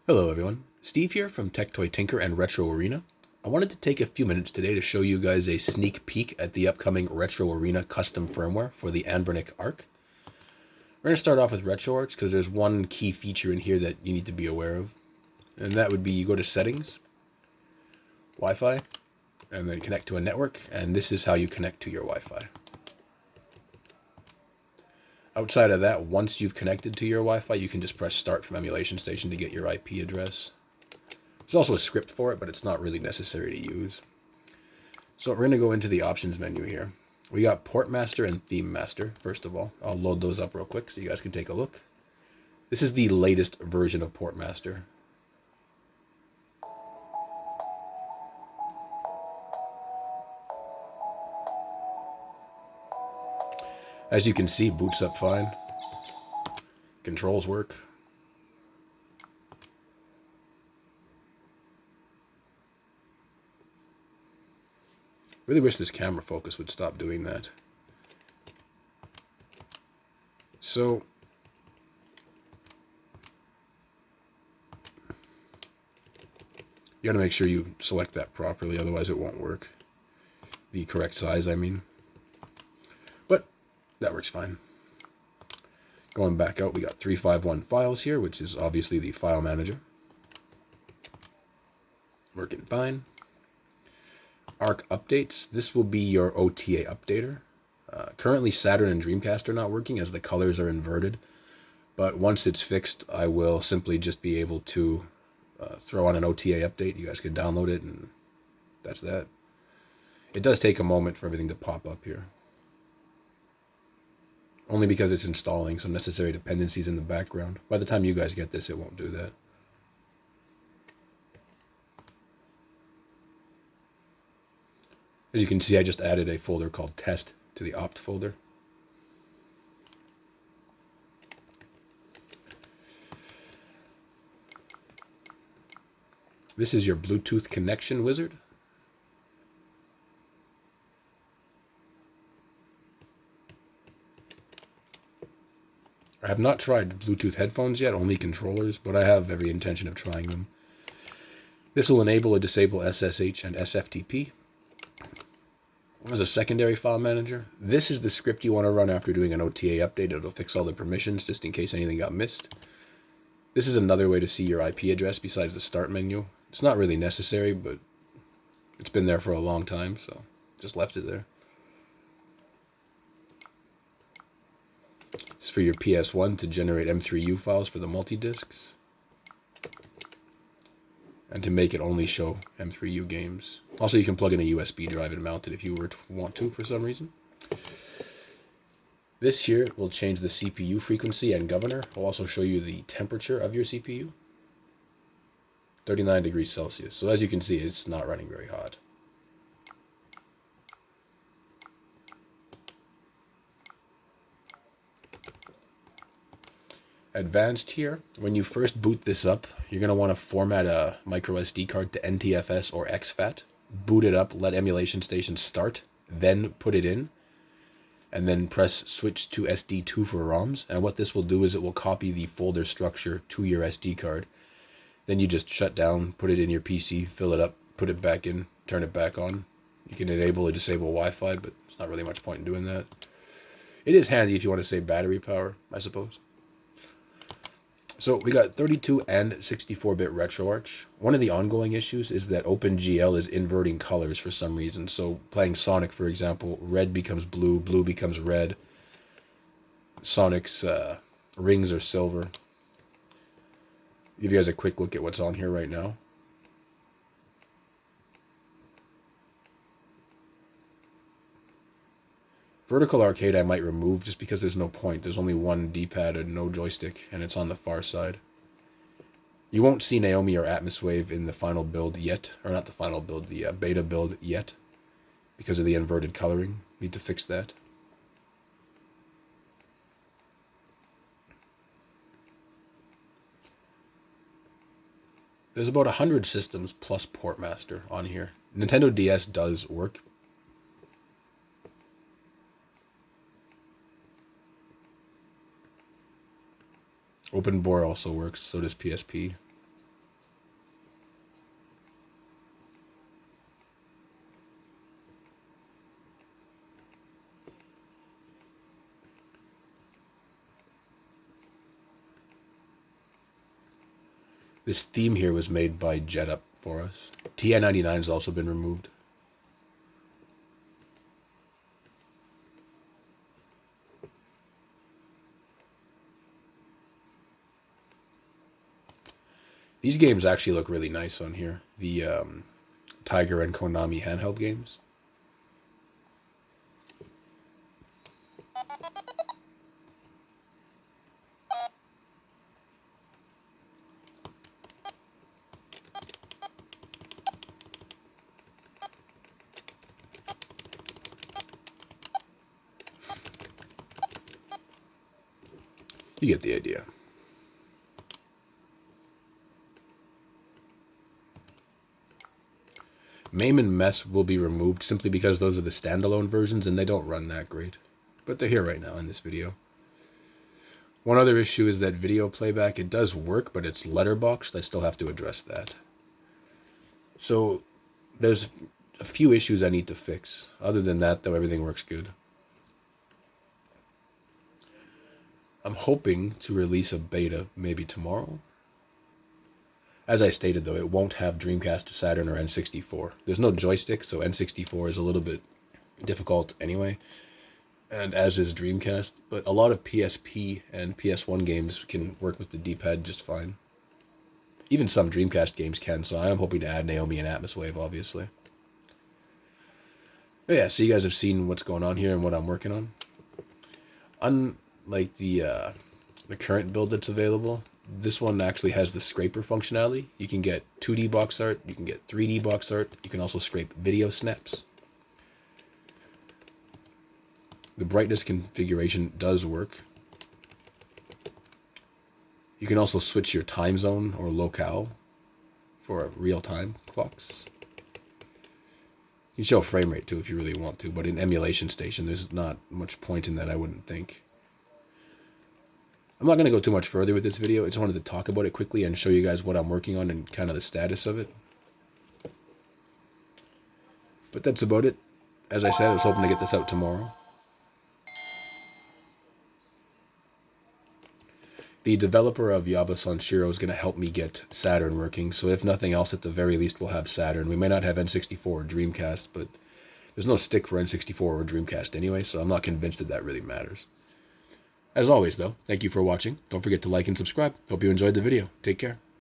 Hello everyone, Steve here from Tech Toy Tinker and Retro Arena. I wanted to take a few minutes today to show you guys a sneak peek at the upcoming Retro Arena custom firmware for the Anbernic ARC. We're going to start off with RetroArch because there's one key feature in here that you need to be aware of. And that would be you go to Settings, Wi-Fi, and then connect to a network, and this is how you connect to your Wi-Fi. Outside of that, once you've connected to your Wi-Fi, you can just press Start from Emulation Station to get your IP address. There's also a script for it, but it's not really necessary to use. So we're going to go into the options menu here. We got Port Master and Theme Master, first of all. I'll load those up real quick so you guys can take a look. This is the latest version of Port Master. As you can see, boots up fine. Controls work. Really wish this camera focus would stop doing that. So you gotta make sure you select that properly, otherwise it won't work. The correct size, I mean. But that works fine. Going back out, we got 351 files here, which is obviously the file manager. Working fine. ARC updates. This will be your OTA updater. Currently, Saturn and Dreamcast are not working as the colors are inverted. But once it's fixed, I will simply just be able to throw on an OTA update. You guys can download it, and that's that. It does take a moment for everything to pop up here. Only because it's installing some necessary dependencies in the background. By the time you guys get this, it won't do that. As you can see, I just added a folder called test to the opt folder. This is your Bluetooth connection wizard. I have not tried Bluetooth headphones yet, only controllers, but I have every intention of trying them. This will enable or disable SSH and SFTP. As a secondary file manager, this is the script you want to run after doing an OTA update. It'll fix all the permissions just in case anything got missed. This is another way to see your IP address besides the start menu. It's not really necessary, but it's been there for a long time, so just left it there. It's for your PS1 to generate M3U files for the multi-discs, and to make it only show M3U games. Also, you can plug in a USB drive and mount it if you were to want to for some reason. This here will change the CPU frequency and governor. I'll also show you the temperature of your CPU. 39 degrees Celsius. So as you can see, it's not running very hot. Advanced here, when you first boot this up, you're going to want to format a micro SD card to NTFS or exFAT. Boot it up, let Emulation Station start, then put it in, and then press switch to SD2 for ROMs. And what this will do is it will copy the folder structure to your SD card. Then you just shut down, put it in your PC, fill it up, put it back in, turn it back on. You can enable or disable Wi-Fi, but there's not really much point in doing that. It is handy if you want to save battery power, I suppose. So we got 32 and 64-bit RetroArch. One of the ongoing issues is that OpenGL is inverting colors for some reason. So playing Sonic, for example, red becomes blue, blue becomes red. Sonic's rings are silver. Give you guys a quick look at what's on here right now. Vertical arcade I might remove just because there's no point. There's only one D-pad and no joystick, and it's on the far side. You won't see Naomi or Atmoswave in the final build yet, or not the final build, the beta build yet, because of the inverted coloring. Need to fix that. There's about 100 systems plus Portmaster on here. Nintendo DS does work. OpenBore also works, so does PSP. This theme here was made by JetUp for us. TI-99 has also been removed. These games actually look really nice on here. The Tiger and Konami handheld games. You get the idea. MAME and MES will be removed simply because those are the standalone versions and they don't run that great. But they're here right now in this video. One other issue is that video playback, it does work, but it's letterboxed. I still have to address that. So there's a few issues I need to fix. Other than that, though, everything works good. I'm hoping to release a beta maybe tomorrow. As I stated, though, it won't have Dreamcast, Saturn, or N64. There's no joystick, so N64 is a little bit difficult anyway, and as is Dreamcast, but a lot of PSP and PS1 games can work with the D-pad just fine. Even some Dreamcast games can, so I am hoping to add Naomi and Atmoswave, obviously. But yeah, so you guys have seen what's going on here and what I'm working on. Unlike the current build that's available, this one actually has the scraper functionality. You can get 2D box art, you can get 3D box art, you can also scrape video snaps. The brightness configuration does work. You can also switch your time zone or locale for real-time clocks. You can show frame rate too if you really want to, but in emulation station there's not much point in that, I wouldn't think. I'm not going to go too much further with this video. I just wanted to talk about it quickly and show you guys what I'm working on and kind of the status of it. But that's about it. As I said, I was hoping to get this out tomorrow. The developer of Yaba Sanshiro is going to help me get Saturn working, so if nothing else, at the very least, we'll have Saturn. We may not have N64 or Dreamcast, but there's no stick for N64 or Dreamcast anyway, so I'm not convinced that that really matters. As always, though, thank you for watching. Don't forget to like and subscribe. Hope you enjoyed the video. Take care.